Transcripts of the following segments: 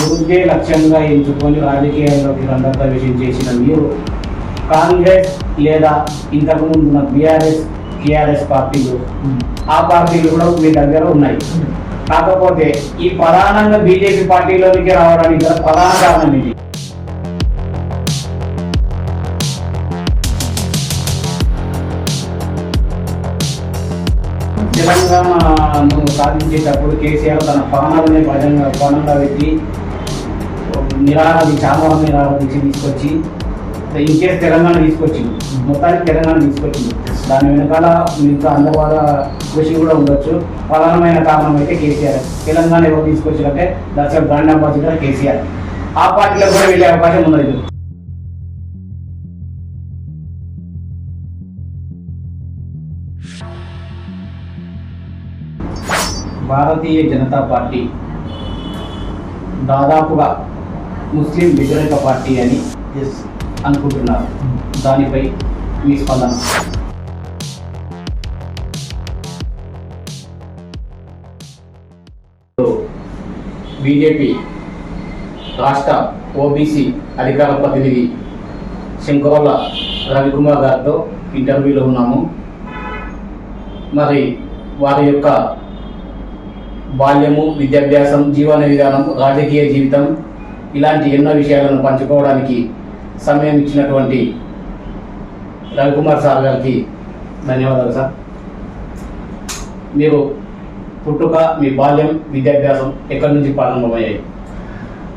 అభివృద్ధి లక్ష్యంగా ఎంచుకొని రాజకీయాల్లోకి రంగప్రవేశం చేసిన మీరు కాంగ్రెస్ లేదా ఇంతకుముందు ఉన్న బీఆర్ఎస్ టీఆర్ఎస్ పార్టీలు ఆ పార్టీలు కూడా మీ దగ్గర ఉన్నాయి. కాకపోతే ఈ ప్రధానంగా బీజేపీ పార్టీలోనికి రావడానికి గల ప్రధాన కారణం ఇది. తెలంగాణను సాధించేటప్పుడు కేసీఆర్ తన ప్రాణాలని పణంగా పెట్టి చామరం నిరాహార దీక్ష తీసుకొచ్చి ఇంకేస్ తెలంగాణ తీసుకొచ్చింది, మొత్తానికి తెలంగాణ తీసుకొచ్చింది. దాని వెనకాల మిగతా అందవాళ్ళ కృషి కూడా ఉండొచ్చు. ప్రధానమైన కారణం అయితే కేసీఆర్. తెలంగాణ ఎవరు తీసుకొచ్చారంటే దర్శక బ్రాండ్ అంబాసిడర్ కేసీఆర్. ఆ పార్టీలో కూడా వెళ్ళే అవకాశం ఉన్నది. భారతీయ జనతా పార్టీ దాదాపుగా ముస్లిం వ్యతిరేక పార్టీ అని అనుకుంటున్నారు. దానిపై మీ స్పందన? బీజేపీ రాష్ట్ర ఓబీసీ అధికార ప్రతినిధి శంకరోళ్ళ రవికుమార్ గారితో ఇంటర్వ్యూలో ఉన్నాము. మరి వారి యొక్క బాల్యము, విద్యాభ్యాసం, జీవన విధానం, రాజకీయ జీవితం ఇలాంటి ఎన్నో విషయాలను పంచుకోవడానికి సమయం ఇచ్చినటువంటి రవికుమార్ సార్ గారికి ధన్యవాదాలు సార్. మీరు పుట్టుక, మీ బాల్యం, విద్యాభ్యాసం ఎక్కడి నుంచి ప్రారంభమయ్యాయి?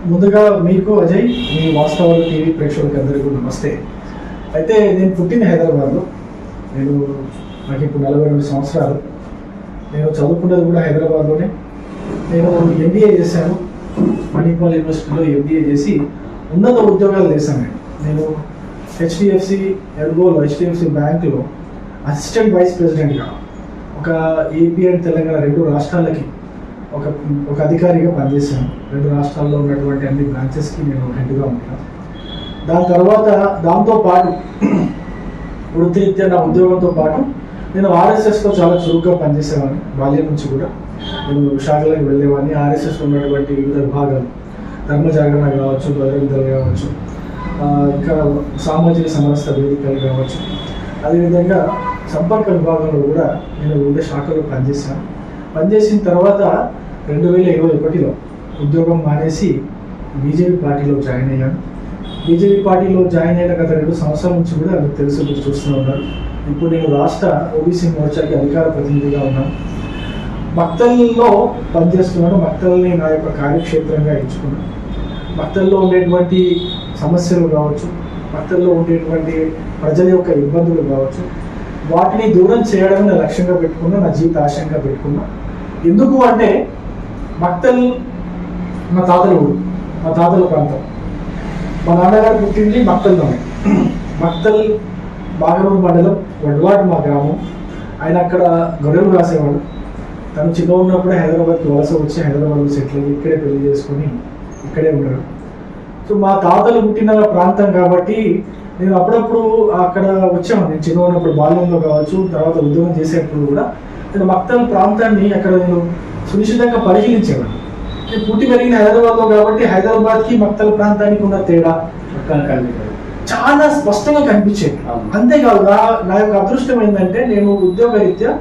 ముందుగా మీకు అజయ్, మీ వాస్తవాలు టీవీ ప్రేక్షకులకి అందరికీ నమస్తే. అయితే నేను పుట్టిన హైదరాబాద్లో. నాకు ఇప్పుడు 42 సంవత్సరాలు. నేను చదువుకున్నది కూడా హైదరాబాద్లోనే. నేను ఎంబీఏ చేశాను, మణిపాల్ యూనివర్సిటీలో ఎంబీఏ చేసి ఉన్నత ఉద్యోగాలు చేశాను. నేను హెచ్డిఎఫ్సి ఎల్గోలో హెచ్డిఎఫ్సి బ్యాంకులో అసిస్టెంట్ వైస్ ప్రెసిడెంట్గా ఒక ఏపీ అండ్ తెలంగాణ 2 రాష్ట్రాలకి ఒక అధికారిగా పనిచేశాను. 2 రాష్ట్రాల్లో ఉన్నటువంటి అన్ని బ్రాంచెస్కి నేను హెడ్గా ఉంటాను. దాని తర్వాత దాంతోపాటు వృత్తిరీత్యా నా ఉద్యోగంతో పాటు నేను ఆర్ఎస్ఎస్లో చాలా చురుగ్గా పనిచేసేవాడిని. బాల్యం నుంచి కూడా నేను శాఖలకు వెళ్ళేవాడిని. ఆర్ఎస్ఎస్లో ఉన్నటువంటి వివిధ విభాగాలు, ధర్మ జాగరణ కావచ్చు, బజరంగదళ్ కావచ్చు, ఇంకా సామాజిక సమరస్త వేదికలు కావచ్చు, అదేవిధంగా సంపర్క విభాగంలో కూడా నేను వివిధ శాఖలో పనిచేశాను. పనిచేసిన తర్వాత 2021లో ఉద్యోగం మానేసి బీజేపీ పార్టీలో జాయిన్ అయ్యాను. బీజేపీ పార్టీలో జాయిన్ అయిన గత 2 సంవత్సరాల నుంచి కూడా మీకు తెలుసు, మీరు చూస్తూ ఉన్నారు. ఇప్పుడు నేను రాష్ట్ర ఓబీసీ మోర్చాకి అధికార ప్రతినిధిగా ఉన్నాను. మక్తల్లో పనిచేస్తున్నాను. మక్తల్ని నా యొక్క కార్యక్షేత్రంగా ఎంచుకున్నాను. మక్తల్లో ఉండేటువంటి సమస్యలు కావచ్చు, మక్తల్లో ఉండేటువంటి ప్రజల యొక్క ఇబ్బందులు కావచ్చు, వాటిని దూరం చేయడం నా లక్ష్యంగా పెట్టుకున్నా, నా జీవిత ఆశయంగా పెట్టుకున్నా. ఎందుకు అంటే మక్తల్ మా తాతల ప్రాంతం. మా నాన్నగారు పుట్టింది మక్తల్లోనే. మక్తల్ బాగరూరు మండలం, వడ్వాడ్ మా గ్రామం. ఆయన అక్కడ గొర్రెలు రాసేవాడు. తను చిన్న ఉన్నప్పుడే హైదరాబాద్కి వలస వచ్చి హైదరాబాద్లో సెటిల్ అయ్యి ఇక్కడే పెళ్లి చేసుకొని ఇక్కడే ఉన్నాడు. సో మా తాతలు పుట్టిన ప్రాంతం కాబట్టి నేను అప్పుడప్పుడు అక్కడ వచ్చాను. నేను చిన్న ఉన్నప్పుడు బాల్యంలో కావచ్చు, తర్వాత ఉద్యోగం చేసేటప్పుడు కూడా నేను మక్తల్ ప్రాంతాన్ని అక్కడ నేను సునిశ్చితంగా పరిశీలించేవాడు. నేను పుట్టి పెరిగిన హైదరాబాద్లో కాబట్టి హైదరాబాద్కి మక్తల్ ప్రాంతానికి ఉన్న తేడా చాలా స్పష్టంగా కనిపించేది. అంతేకాదు నా యొక్క అదృష్టం ఏంటంటే నేను ఉద్యోగరీత్యా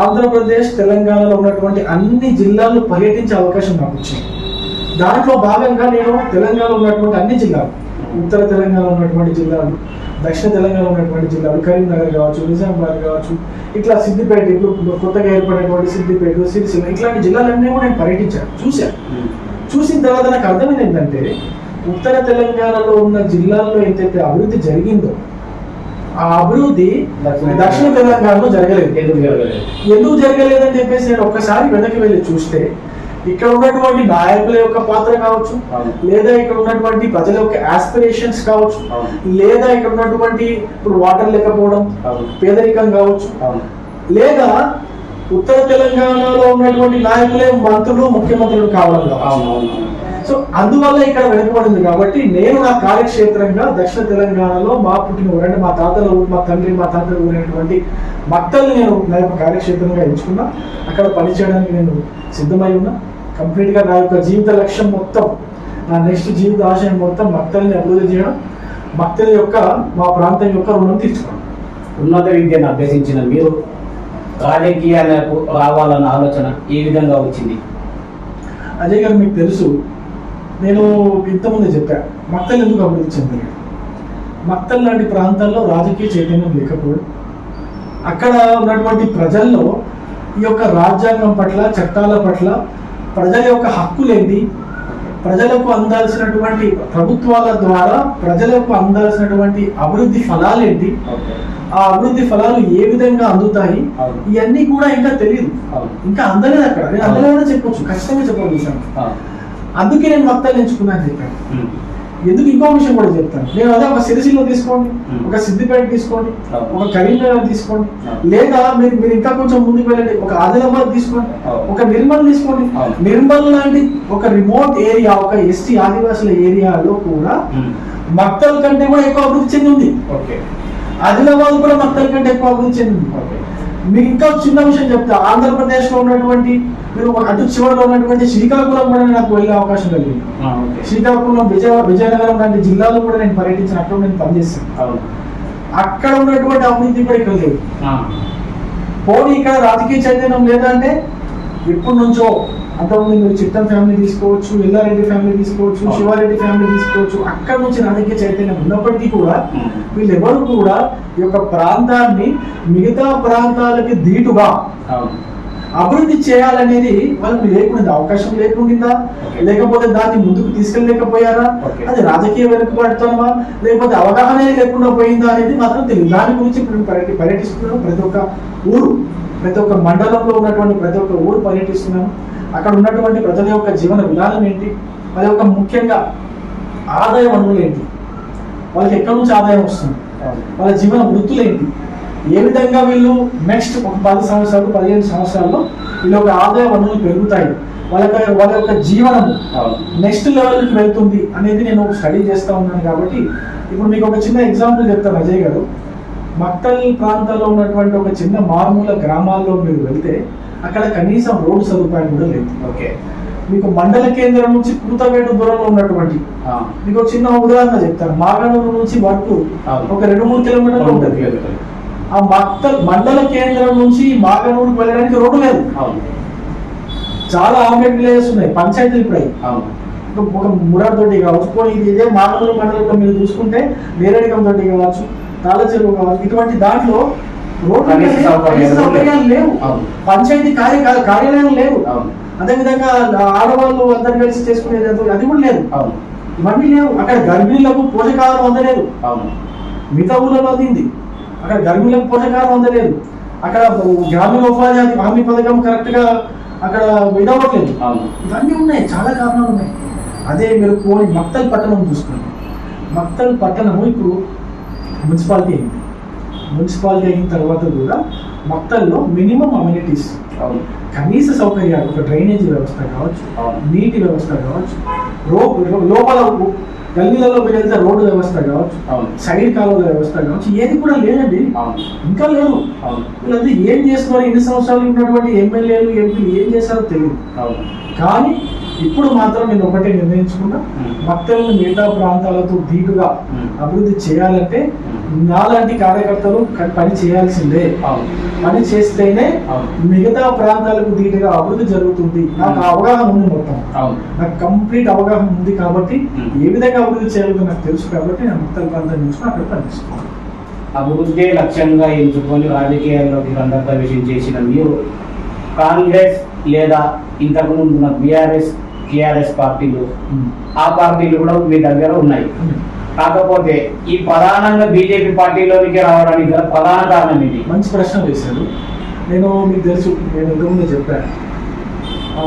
ఆంధ్రప్రదేశ్, తెలంగాణలో ఉన్నటువంటి అన్ని జిల్లాలు పర్యటించే అవకాశం నాకు వచ్చింది. దాంట్లో భాగంగా నేను తెలంగాణలో ఉన్నటువంటి అన్ని జిల్లాలు, ఉత్తర తెలంగాణ ఉన్నటువంటి జిల్లాలు, దక్షిణ తెలంగాణ ఉన్నటువంటి జిల్లాలు, కరీంనగర్ కావచ్చు, నిజామాబాద్ కావచ్చు, ఇట్లా సిద్దిపేట, ఇప్పుడు కొత్తగా ఏర్పడినటువంటి సిద్దిపేట, సిరిసిల్ల, ఇట్లాంటి జిల్లాలన్నీ కూడా నేను పర్యటించాను, చూశాను. చూసిన తర్వాత నాకు అర్థమైంది ఏంటంటే ఉత్తర తెలంగాణలో ఉన్న జిల్లాల్లో ఎంతైతే అభివృద్ధి జరిగిందో ఆ అభివృద్ధి దక్షిణ తెలంగాణలో జరగలేదు. ఎందుకు జరగలేదని చెప్పేసి నేను ఒక్కసారి వెనక్కి వెళ్ళి చూస్తే ఇక్కడ ఉన్నటువంటి నాయకుల యొక్క పాత్ర కావచ్చు, లేదా ఇక్కడ ఉన్నటువంటి ప్రజల యొక్క ఆస్పిరేషన్స్ కావచ్చు, లేదా ఇక్కడ ఉన్నటువంటి ఇప్పుడు వాటర్ లేకపోవడం, పేదరికం కావచ్చు, లేదా ఉత్తర తెలంగాణలో ఉన్నటువంటి నాయకులే మంత్రులు, ముఖ్యమంత్రులు కావడం కావచ్చు. సో అందువల్ల ఇక్కడ వెనుకబడింది. కాబట్టి నేను నా కార్యక్షేత్రంగా దక్షిణ తెలంగాణలో మా పుట్టిన ఊరంటే మా తాతల ఊరు, మా తండ్రి మా తాతల ఊరైనటువంటి మక్తల్ని నేను నా యొక్క కార్యక్షేత్రంగా ఎంచుకున్నా. అక్కడ పనిచేయడానికి నేను సిద్ధమై ఉన్నా. కంప్లీట్గా నా యొక్క జీవిత లక్ష్యం మొత్తం నా నెక్స్ట్ జీవిత ఆశయం మొత్తం మక్తల్ని అభివృద్ధి చేయడం, మక్తల యొక్క మా ప్రాంతం యొక్క రుణం తీర్చుకోవడం. ఉన్నత విద్యను అభ్యసించిన మీరు రాజకీయాలకు రావాలన్న ఆలోచన ఏ విధంగా వచ్చింది? అజయ్ గారు, మీకు తెలుసు, నేను ఇంతకుముందే చెప్పాను, మక్తలు ఎందుకు అభివృద్ధి చెందలేదు. మక్తల్ లాంటి ప్రాంతాల్లో రాజకీయ చైతన్యం లేకపోవడం, అక్కడ ఉన్నటువంటి ప్రజల్లో ఈ యొక్క రాజ్యాంగం పట్ల, చట్టాల పట్ల, ప్రజల యొక్క హక్కులేంటి, ప్రజలకు అందాల్సినటువంటి ప్రభుత్వాల ద్వారా ప్రజలకు అందాల్సినటువంటి అభివృద్ధి ఫలాలేంటి, ఆ అభివృద్ధి ఫలాలు ఏ విధంగా అందుతాయి, ఇవన్నీ కూడా ఇంకా తెలియదు, ఇంకా అందలేదు. అక్కడ నేను అందలేదని చెప్పొచ్చు, ఖచ్చితంగా చెప్పగలుగుతాను. అందుకే నేను మక్తలు ఎంచుకున్నాను చెప్పాను. ఎందుకు ఇంకో విషయం కూడా చెప్తాను. నేను అదే ఒక సిరిసిల్ల తీసుకోండి, ఒక సిద్దిపేట తీసుకోండి, ఒక కరీంనగర్ తీసుకోండి, లేదా మీరు ఇంకా కొంచెం ముందుకు వెళ్ళండి, ఒక ఆదిలాబాద్ తీసుకోండి, ఒక నిర్మల్ తీసుకోండి. నిర్మల్ లాంటి ఒక రిమోట్ ఏరియా, ఒక ఎస్టీ ఆదివాసుల ఏరియాలో కూడా మక్తల్ కంటే కూడా ఎక్కువ అభివృద్ధి చెంది ఉంది. ఆదిలాబాద్ కూడా మక్తల్ కంటే ఎక్కువ అభివృద్ధి చెందింది. మీకు ఇంకా చిన్న విషయం చెప్తా, ఆంధ్రప్రదేశ్ లో ఉన్నటువంటి మీరు అటు చివరిలో ఉన్నటువంటి శ్రీకాకుళం కూడా నాకు వెళ్ళే అవకాశం కలిగింది. శ్రీకాకుళం, విజయనగరం లాంటి జిల్లాలో కూడా నేను పర్యటించిన, అక్కడ నేను పనిచేస్తాను. అక్కడ ఉన్నటువంటి అభివృద్ధి కూడా ఇక్కడ లేదు. పోనీ ఇక్కడ రాజకీయ చైతన్యం లేదంటే ఎప్పటి నుంచో, అంతకుముందు మీరు చిట్టం ఫ్యామిలీ తీసుకోవచ్చు, ఎల్లారెడ్డి ఫ్యామిలీ తీసుకోవచ్చు, శివారెడ్డి ఫ్యామిలీ తీసుకోవచ్చు, అక్కడ నుంచి రాజకీయ చైతన్యం ఉన్నప్పటికీ కూడా వీళ్ళెవరు కూడా ఈ యొక్క ప్రాంతాన్ని మిగతా ప్రాంతాలకి ధీటుగా అభివృద్ధి చేయాలనేది వాళ్ళకి లేకుండా, అవకాశం లేకుండా, లేకపోతే దాన్ని ముందుకు తీసుకెళ్ళలేకపోయారా, అది రాజకీయ వెనుకబడుతున్నామా, లేకపోతే అవగాహన లేకుండా పోయిందా అనేది మాత్రం తెలియదు. దాని గురించి ఇప్పుడు పర్యటిస్తున్నాం. ప్రతి ఒక్క ఊరు, ప్రతి ఒక్క మండలంలో ఉన్నటువంటి ప్రతి ఒక్క ఊరు పర్యటిస్తున్నాము. అక్కడ ఉన్నటువంటి ప్రజల యొక్క జీవన విధానం ఏంటి, వాళ్ళ యొక్క ముఖ్యంగా ఆదాయ వనరులు ఏంటి, వాళ్ళకి ఎక్కడి నుంచి ఆదాయం వస్తుంది, వాళ్ళ జీవన వృత్తులు ఏంటి, ఏ విధంగా వీళ్ళు నెక్స్ట్ ఒక 10 సంవత్సరాలు 15 సంవత్సరాల్లో వీళ్ళ యొక్క ఆదాయ వనరులు పెరుగుతాయి, వాళ్ళ యొక్క జీవనం నెక్స్ట్ లెవెల్కి వెళ్తుంది అనేది నేను స్టడీ చేస్తూ ఉన్నాను. కాబట్టి ఇప్పుడు మీకు ఒక చిన్న ఎగ్జాంపుల్ చెప్తాను అజయ్ గారు. మక్తల్ ప్రాంతాల్లో ఉన్నటువంటి ఒక చిన్న మారుమూల గ్రామాల్లో మీరు వెళ్తే అక్కడ కనీసం రోడ్డు సదుపాయం కూడా లేదు. మీకు మండల కేంద్రం నుంచి కూతవేటు దూరంలో ఉన్నటువంటి మీకు ఒక చిన్న ఉదాహరణ చెప్తాను. మాగనూరు నుంచి వరకు ఒక 2-3 కిలోమీటర్లు ఉంటుంది. ఆ మక్తల్ మండల కేంద్రం నుంచి మాగనూరుకు వెళ్ళడానికి రోడ్డు లేదు. చాలా ఆమ్లెట్ విలేజెస్ ఉన్నాయి, పంచాయతీలు ఇప్పుడు ఒక మురార్ తోటి కావచ్చు, ఇదే మాగనూరు మండలంలో మీరు చూసుకుంటే నేరేడిగం తోటి కావచ్చు, తాళచెరువు కావచ్చు, ఇటువంటి దాంట్లో రోడ్డు సౌకర్యాలు లేవు, పంచాయతీ కార్యాలయం లేవు. అదేవిధంగా ఆడవాళ్ళు అందరు కలిసి చేసుకునేది అది కూడా లేదు. ఇవన్నీ లేవు. అక్కడ గర్భిణీలకు పోషకాహారం అందలేదు. మిగతా ఊళ్ళలో అందింది, అక్కడ గర్భిణీలకు పోషకాహారం అందలేదు. అక్కడ గ్రామీణ ఉపాధి హామీ పథకం కరెక్ట్ గా అక్కడ ఇదవ్వట్లేదు. ఇవన్నీ ఉన్నాయి, చాలా కారణాలు ఉన్నాయి. అదే మీరు పోయి మక్తల్ పట్టణం చూసుకోండి. మక్తల్ పట్టణము ఇప్పుడు మున్సిపాలిటీ అయింది. మున్సిపాలిటీ అయిన తర్వాత కూడా మక్తల్లో మినిమం అమ్యూనిటీస్, కనీస సౌకర్యాలు, ఒక డ్రైనేజీ వ్యవస్థ కావచ్చు, నీటి వ్యవస్థ కావచ్చు, లోపల గల్లీలలో మీరు వెళ్తే రోడ్డు వ్యవస్థ కావచ్చు, సైడ్ కాలువల వ్యవస్థ కావచ్చు, ఏది కూడా లేదండి, ఇంకా లేదు. వీళ్ళంతా ఏం చేస్తున్నారు, ఎన్ని సంవత్సరాలు ఉన్నటువంటి ఎమ్మెల్యేలు ఎంపీలు ఏం చేస్తారో తెలియదు. కానీ ఇప్పుడు మాత్రం నేను ఒకటే నిర్ణయించుకున్నా, మక్తల్ని మిగతా ప్రాంతాలతో ధీటుగా అభివృద్ధి చేయాలంటే నాలాంటి కార్యకర్తలు పని చేయాల్సిందే. పని చేస్తేనే మిగతా ప్రాంతాలకు ధీటుగా అభివృద్ధి జరుగుతుంది. నాకు అవగాహన ఉంది, మొత్తం నాకు కంప్లీట్ అవగాహన ఉంది. కాబట్టి ఏ విధంగా అభివృద్ధి చేయాలో నాకు తెలుసు. కాబట్టి నేను మక్తల్ ప్రాంతాన్ని చూసుకుని అక్కడ పనిచేస్తున్నాను. అభివృద్ధి లక్ష్యంగా ఎంచుకొని రాజకీయాల్లోకి రంగప్రవేశం చేసిన మీరు కాంగ్రెస్ లేదా ఇంతకు ముందున్న బీఆర్ఎస్ టీఆర్ఎస్ పార్టీలు, ఆ పార్టీలు కూడా మీ దగ్గర ఉన్నాయి. కాకపోతే ఈ ప్రధానంగా బీజేపీ పార్టీలోనికి రావడానికి గల ప్రధాన కారణం ఇది. మంచి ప్రశ్న వేశారు. నేను మీకు తెలుసు, నేను ఇంతకుముందు చెప్పాను,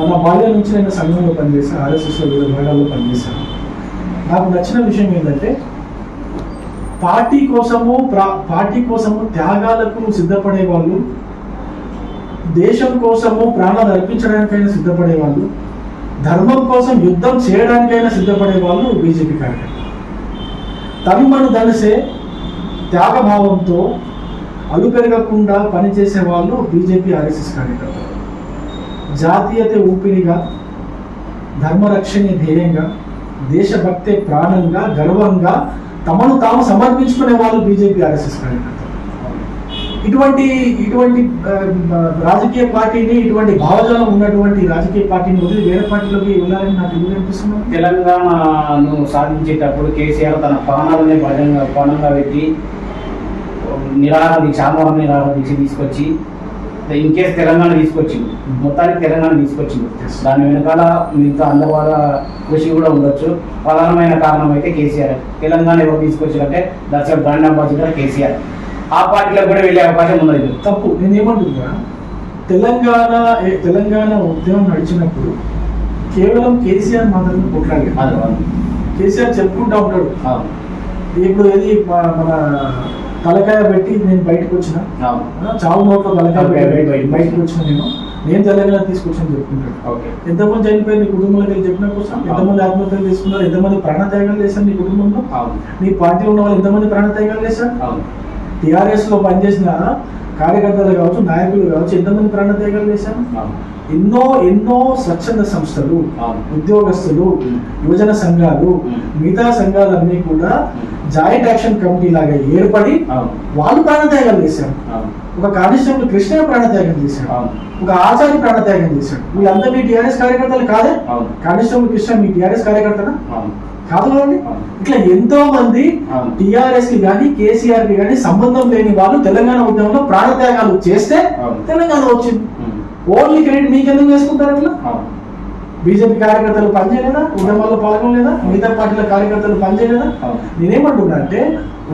నా బాల్యం నుంచి నేను సంఘంలో పనిచేశాను, ఆర్ఎస్ఎస్లో వివిధ భాగాల్లో పనిచేశాను. నాకు నచ్చిన విషయం ఏంటంటే పార్టీ కోసము త్యాగాలకు సిద్ధపడే వాళ్ళు, దేశం కోసము ప్రాణాలు అర్పించడానికైనా సిద్ధపడే వాళ్ళు, ధర్మం కోసం యుద్ధం చేయడానికైనా సిద్ధపడే వాళ్ళు బీజేపీ కార్యకర్తలు. తన్మను దలిసే త్యాగభావంతో అలుపెరగకుండా పనిచేసే వాళ్ళు బీజేపీ ఆర్ఎస్ఎస్ కార్యకర్తలు. జాతీయత ఊపిరిగా, ధర్మరక్షణ ధ్యేయంగా దేశభక్తే ప్రాణంగా గర్వంగా తమను తాము సమర్పించుకునే వాళ్ళు బీజేపీ ఆర్ఎస్ఎస్ కార్యకర్తలు. ఇటువంటి ఇటువంటి రాజకీయ పార్టీని, ఇటువంటి భావజాలం ఉన్నటువంటి రాజకీయ పార్టీని వదిలి వేరే పార్టీలోకి వెళ్ళాలని నాకు ఎందుకు అనిపిస్తున్నాను? తెలంగాణను సాధించేటప్పుడు కేసీఆర్ తన ప్రాణాలనే పణంగా పెట్టి ఆమరణ నిరాహార దీక్ష తీసుకొచ్చి ఇన్ కేసు తెలంగాణ తీసుకొచ్చింది, మొత్తానికి తెలంగాణ తీసుకొచ్చింది. దాని వెనకాల మిగతా అందరి వాళ్ళ కృషి కూడా ఉండొచ్చు. ప్రధానమైన కారణం అయితే కేసీఆర్. తెలంగాణ ఎవరు తీసుకొచ్చారంటే దర్శక బ్రాండ్ అంబాసిడర్ కేసీఆర్. ఆ పార్టీలకు కూడా వెళ్ళే అవకాశం ఉన్నది. తప్పు. నేనేమంటున్నా, తెలంగాణ ఉద్యమం నడిచినప్పుడు కేవలం కేసీఆర్ మాత్రమే కొట్లాడారు. కేసీఆర్ చెప్పుకుంటా ఉంటాడు, ఇప్పుడు ఏది మన తలకాయ పెట్టి నేను బయటకు వచ్చిన, చావు నోట్లో తలకాయ బయటకు వచ్చిన, నేను తెలంగాణ తీసుకొచ్చాను చెప్పుకుంటాడు. ఎంతమంది చనిపోయి నీ కుటుంబంలోకి వెళ్ళి చెప్పిన కోసం, ఎంతమంది ఆత్మహత్యలు చేసుకున్నారు, ఎంతమంది ప్రాణత్యాగాలు చేశారు నీ కుటుంబంలో, నీ పార్టీలో ఉన్న వాళ్ళు ఎంతమంది ప్రాణత్యాగాలు చేశారు, టిఆర్ఎస్ లో పనిచేసిన కార్యకర్తలు కావచ్చు, నాయకులు కావచ్చు, ఎంతమంది ప్రాణత్యాగాలు చేశారు. ఎన్నో స్వచ్ఛంద సంస్థలు, ఉద్యోగస్తులు, యువజన సంఘాలు, మిగతా సంఘాలన్నీ కూడా జాయింట్ యాక్షన్ కమిటీ లాగా ఏర్పడి వాళ్ళు ప్రాణత్యాగాలు చేశారు. ఒక కానిస్టేబుల్ కృష్ణ ప్రాణత్యాగం చేశాడు, ఒక ఆచార్య ప్రాణత్యాగం చేశాడు. వీళ్ళంతా మీ టీఆర్ఎస్ కార్యకర్తలు కాదే? కానిస్టేబుల్ కృష్ణ మీ టీఆర్ఎస్ కార్యకర్తనా? కాదు కదండి. ఇట్లా ఎంతో మంది టిఆర్ఎస్ కి కానీ కేసీఆర్ కి కానీ సంబంధం లేని వాళ్ళు తెలంగాణ ఉద్యమంలో ప్రాణత్యాగాలు చేస్తే తెలంగాణ వచ్చింది. ఓన్లీ క్రెడిట్ మీకెందుకు వేసుకుంటారు? అట్లా బీజేపీ కార్యకర్తలు పనిచేయలేదా? ఉద్యమాల్లో పాల్గొనలేదా? మిగతా పార్టీల కార్యకర్తలు పనిచేయలేదా? నేనేమంటున్నా అంటే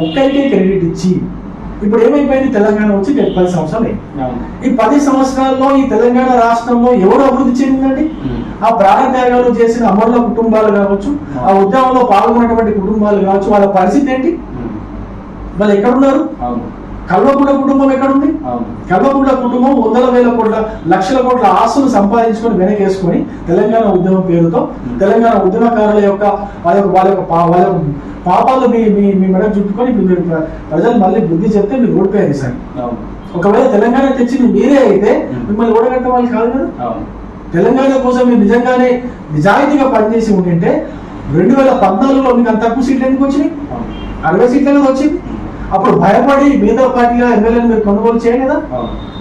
ఒక్కరికే క్రెడిట్ ఇచ్చి ఇప్పుడు ఏమైపోయింది, తెలంగాణ వచ్చి 10 సంవత్సరాలు అయింది. ఈ 10 సంవత్సరాల్లో ఈ తెలంగాణ రాష్ట్రంలో ఎవరు అభివృద్ధి చెందిందండి? ఆ ప్రాణత్యాగాలు చేసిన అమరుల కుటుంబాలు కావచ్చు, ఆ ఉద్యమంలో పాల్గొన్నటువంటి కుటుంబాలు కావచ్చు, వాళ్ళ పరిస్థితి ఏంటి? వాళ్ళు ఎక్కడున్నారు? కల్వకుంట్ల కుటుంబం ఎక్కడుంది? కల్వకుంట్ల కుటుంబం 100,000 కోట్ల లక్షల కోట్ల ఆస్తులు సంపాదించుకొని వెనకేసుకొని తెలంగాణ ఉద్యమం పేరుతో తెలంగాణ ఉద్యమకారుల యొక్క వాళ్ళ యొక్క పాపాలు మీ మెడ చుట్టుకొని ఇప్పుడు మీరు ప్రజలు మళ్ళీ బుద్ధి చెప్తే మీరు ఓడిపోయారు సార్. ఒకవేళ తెలంగాణ తెచ్చింది మీరే అయితే మిమ్మల్ని ఓడగట్టే వాళ్ళు కాదు కదా. తెలంగాణ కోసం మీరు నిజంగానే నిజాయితీగా పనిచేసి ఉంటే 2014లో మీకు అంత తక్కువ సీట్లు ఎందుకు వచ్చినాయి? 60 సీట్ల కదా వచ్చింది. అప్పుడు భయపడి మిగతా పార్టీగా ఎమ్మెల్యేలు మీరు కొనుగోలు చేయలేదా?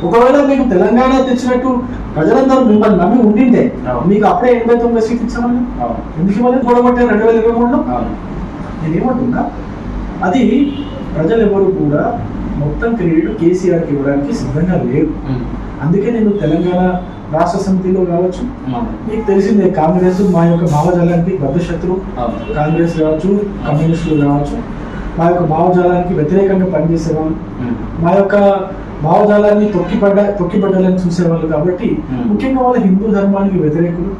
ఒకవేళ మీకు తెలంగాణ తెచ్చినట్టు ప్రజలందరూ మిమ్మల్ని నమ్మి ఉండిందే మీకు అప్పుడే 89 సీట్లు ఇచ్చామని ఎందుకు ఇవ్వలేదు? గొడవట్టారు 2023లో. నేనేమంటున్నా, అది ప్రజలు ఎవరు కూడా మొత్తం క్రెడిట్ కేసీఆర్కి ఇవ్వడానికి సిద్ధంగా లేరు. అందుకే నేను తెలంగాణ రాష్ట్ర సమితిలో కావచ్చు, మీకు తెలిసిందే కాంగ్రెస్ మా యొక్క భావజాలానికి బద్ద శత్రువు. కాంగ్రెస్ కావచ్చు, కమ్యూనిస్టులు కావచ్చు, మా యొక్క భావజాలానికి వ్యతిరేకంగా పనిచేసేవాళ్ళు, మా యొక్క భావజాలాన్ని తొక్కిపడ్డాలని చూసేవాళ్ళు. కాబట్టి ముఖ్యంగా వాళ్ళ హిందూ ధర్మానికి వ్యతిరేకులు,